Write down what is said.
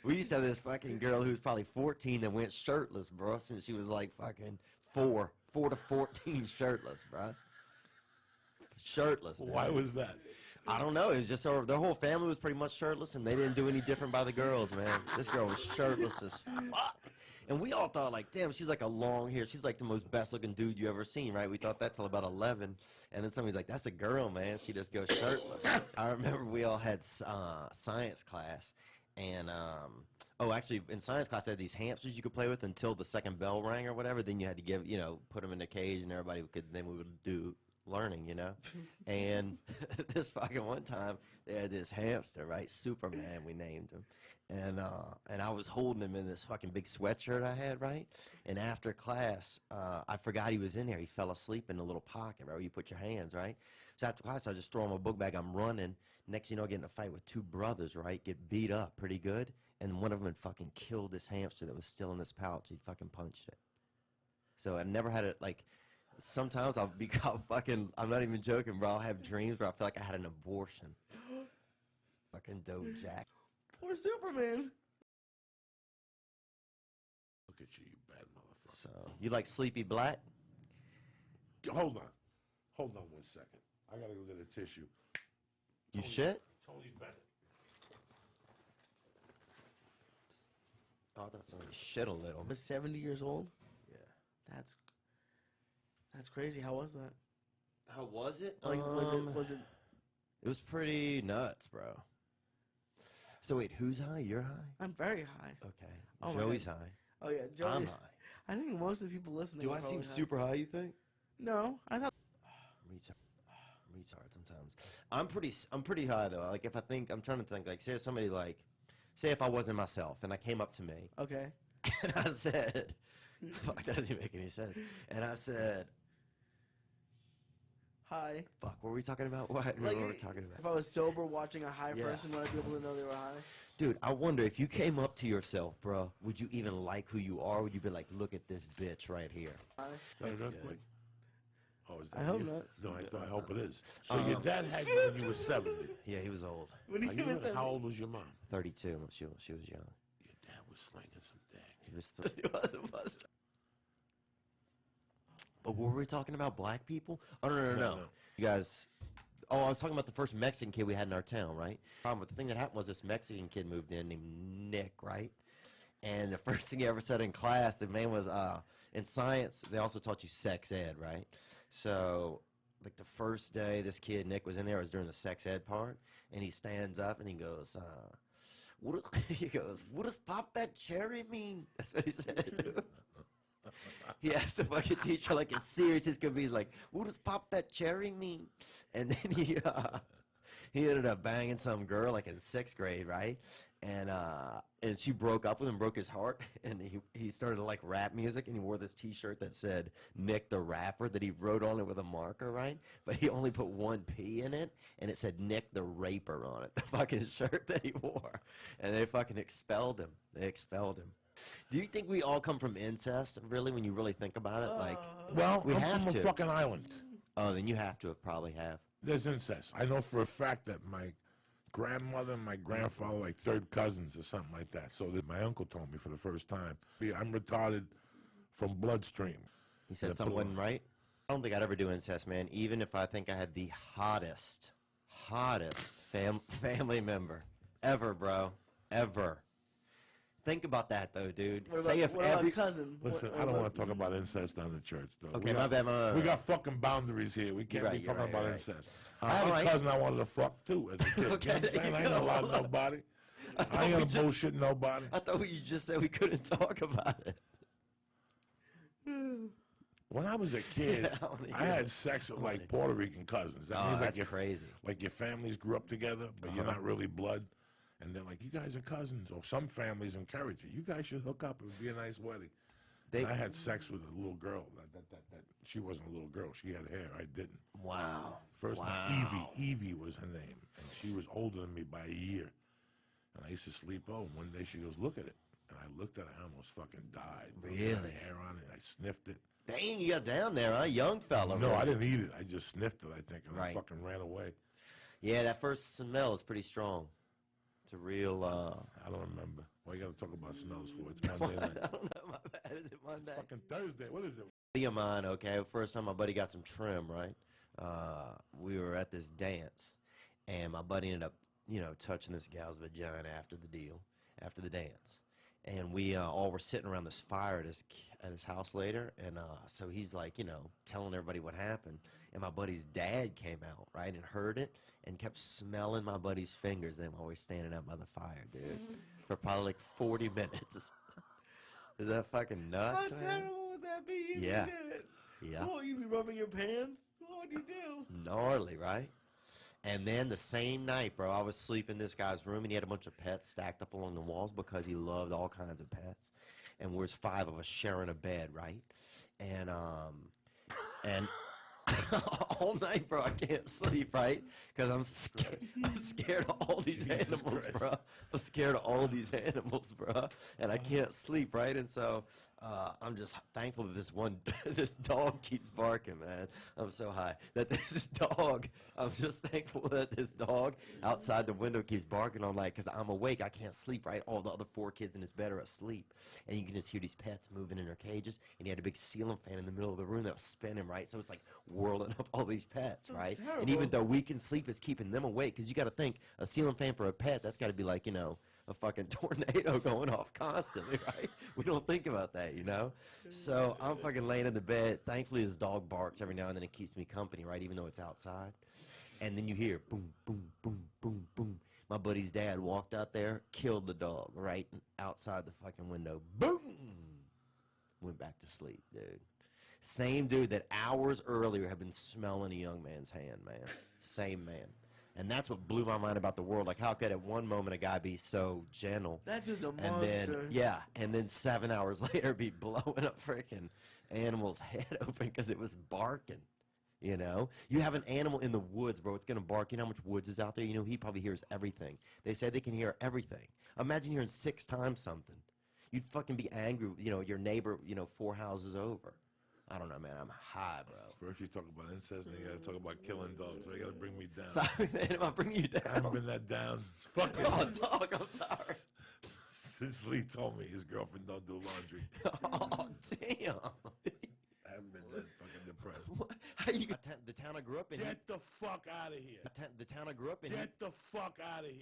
we used to have this fucking girl who was probably 14 that went shirtless, bro, since she was like fucking 4 to 14 shirtless, bro. Shirtless. Why was that? I don't know. It was just so their whole family was pretty much shirtless, and they didn't do any different by the girls, man. This girl was shirtless as fuck. And we all thought, like, damn, she's like a long hair. She's like the most best-looking dude you ever seen, right? We thought that till about 11. And then somebody's like, that's a girl, man. She just goes shirtless. I remember we all had science class. And, oh, actually, in science class, they had these hamsters you could play with until the second bell rang or whatever. Then you had to give, you know, put them in a cage, and everybody could, then we would do learning, you know. And this fucking one time they had this hamster, right? Superman, we named him. And I was holding him in this fucking big sweatshirt I had, right? And after class, I forgot he was in there. He fell asleep in the little pocket, right, where you put your hands, right? So after class, I just throw him a book bag. I'm running. Next thing you know, I get in a fight with 2 brothers, right? Get beat up pretty good. And one of them had fucking killed this hamster that was still in this pouch. He fucking punched it. So I never had it, like, sometimes I'm not even joking, bro. I'll have dreams where I feel like I had an abortion. Fucking dope jack. Poor Superman. Look at you bad motherfucker. So, you like Sleepy Black? Hold on 1 second. I gotta go get a tissue. You shit? Tony Bennett. Oh, I thought somebody shit a little. Was 70 years old? Yeah. That's crazy. How was that? How was it? Like, was it? It was pretty nuts, bro. So wait, who's high? You're high? I'm very high. Okay. Oh, Joey's high. Oh yeah, Joey. I'm high. I think most of the people listening. Do are I seem probably high. super high, you think? No, I thought. Retard sometimes. I'm pretty high though. Like if I'm trying to think. Like say if I wasn't myself and I came up to me. Okay. And I said, fuck, that doesn't make any sense. And I said, Hi. fuck, what were we talking about? What were we talking about? If I was sober watching a high Yeah. person, would I be able to know they were high? Dude, I wonder if you came up to yourself, bro, would you even like who you are? Would you be like, look at this bitch right here? High. Is that an earthquake? Oh, is that I hope you? not. No, I hope it is. So your dad had you when you were 70. Yeah, he was old. How old was your mom? 32. She was young. Your dad was slinging some dick. He was But what were we talking about? Black people? Oh, no. You guys... Oh, I was talking about the first Mexican kid we had in our town, right? But the thing that happened was this Mexican kid moved in named Nick, right? And the first thing he ever said in class, the man was, in science, they also taught you sex ed, right? So, like the first day this kid, Nick, was in there, it was during the sex ed part, and he stands up and he goes, what does pop that cherry mean? That's what he said. He asked the fucking teacher, like, as serious as could be, like, what does pop that cherry mean? And then he ended up banging some girl, like, in 6th grade, right? And she broke up with him, broke his heart, and he started, like, rap music, and he wore this T-shirt that said Nick the Rapper that he wrote on it with a marker, right? But he only put 1 P in it, and it said Nick the Raper on it, the fucking shirt that he wore. And they fucking expelled him. They expelled him. Do you think we all come from incest, really, when you really think about it? Like, Well, we I'm have from to. a fucking island. Oh, then you have to probably have. There's incest. I know for a fact that my grandmother and my grandfather, like 3rd cousins or something like that. So that my uncle told me for the first time, I'm retarded from bloodstream. He said something wasn't right? I don't think I'd ever do incest, man, even if I think I had the hottest family member ever, bro. Ever. Think about that, though, dude. What Say about, if what every... about cousin? Listen, What I don't about- want to talk about incest on the church, though. Okay, my bad. We got fucking boundaries here. We can't be You're talking right, about you're right. incest. I had a alright. cousin I wanted to fuck, too, as a kid. Okay, You know what I'm saying? there I you ain't gonna lie to go. nobody. I ain't we gonna just- bullshit nobody. I thought you just said we couldn't talk about it. When I was a kid, Yeah, I wanna I hear had it. sex with, like, Puerto Rican cousins. That Oh, means, like, that's crazy. Like, your families grew up together, but you're not really blood. And they're like, you guys are cousins. Or some families encourage it. You guys should hook up. It would be a nice wedding. And I had sex with a little girl. That she wasn't a little girl. She had hair. I didn't. Wow. First time, Evie was her name. And she was older than me by a year. And I used to sleep over. One day she goes, look at it. And I looked at it. I almost fucking died. Really? It had hair on it. I sniffed it. Dang, you got down there, huh? Young fella. No, man. I didn't eat it. I just sniffed it, I think. And I Right. fucking ran away. Yeah, that first smell is pretty strong. It's a real, I I don't remember. Why you got to talk about smells for? It's Monday night. I don't know. My bad. Is it Monday? Fucking Thursday. What is it? Buddy of mine, okay, first time my buddy got some trim, right? We were at this dance, and my buddy ended up, touching this gal's vagina after the dance. And we all were sitting around this fire at his house later, and so he's like, telling everybody what happened. And my buddy's dad came out, right, and heard it, and kept smelling my buddy's fingers. Them always standing out by the fire, dude, for probably like 40 minutes. Is that fucking nuts, How man? terrible would that be? If Yeah. You did it? Yeah. Oh, you be rubbing your pants? What would you do? It's gnarly, right? And then the same night, bro, I was sleeping in this guy's room, and he had a bunch of pets stacked up along the walls because he loved all kinds of pets. And there's 5 of us sharing a bed, right? And all night, bro, I can't sleep, right? Because I'm scared of all these Jesus animals, Christ. bro. I'm scared of all these animals, bro. And I can't sleep, right? And so I'm just thankful that this dog keeps barking, man. I'm so high. I'm just thankful that this dog outside the window keeps barking all night because I'm awake. I can't sleep, right? All the other 4 kids in his bed are asleep. And you can just hear these pets moving in their cages. And he had a big ceiling fan in the middle of the room that was spinning, right? So it's like whirling up all these pets, right? terrible. And even though we can sleep, it's keeping them awake because you got to think a ceiling fan for a pet, that's got to be like, a fucking tornado going off constantly, right? We don't think about that, So I'm fucking laying in the bed. Thankfully, this dog barks every now and then. It keeps me company, right? Even though it's outside. And then you hear boom, boom, boom, boom, boom. My buddy's dad walked out there, killed the dog, right? Outside the fucking window. Boom! Went back to sleep, dude. Same dude that hours earlier had been smelling a young man's hand, man. Same man. And that's what blew my mind about the world. Like, how could at one moment a guy be so gentle? That dude's a And then, monster. and then 7 hours later be blowing a freaking animal's head open because it was barking. You have an animal in the woods, bro. It's gonna bark. You know how much woods is out there? He probably hears everything. They say they can hear everything. Imagine hearing 6 times something. You'd fucking be angry. Your neighbor. 4 houses over. I don't know, man. I'm high, bro. First you talk about incest, and you got to talk about killing dogs. So you got to bring me down. Sorry, man. Am I bringing you I haven't down? been that down since fucking. Oh, dog. I'm sorry. Since Lee told me his girlfriend don't do laundry. Oh, damn. I haven't been that fucking depressed. How you? The town I grew up in. Get the fuck out of here. The town I grew up in. Get the fuck out of here.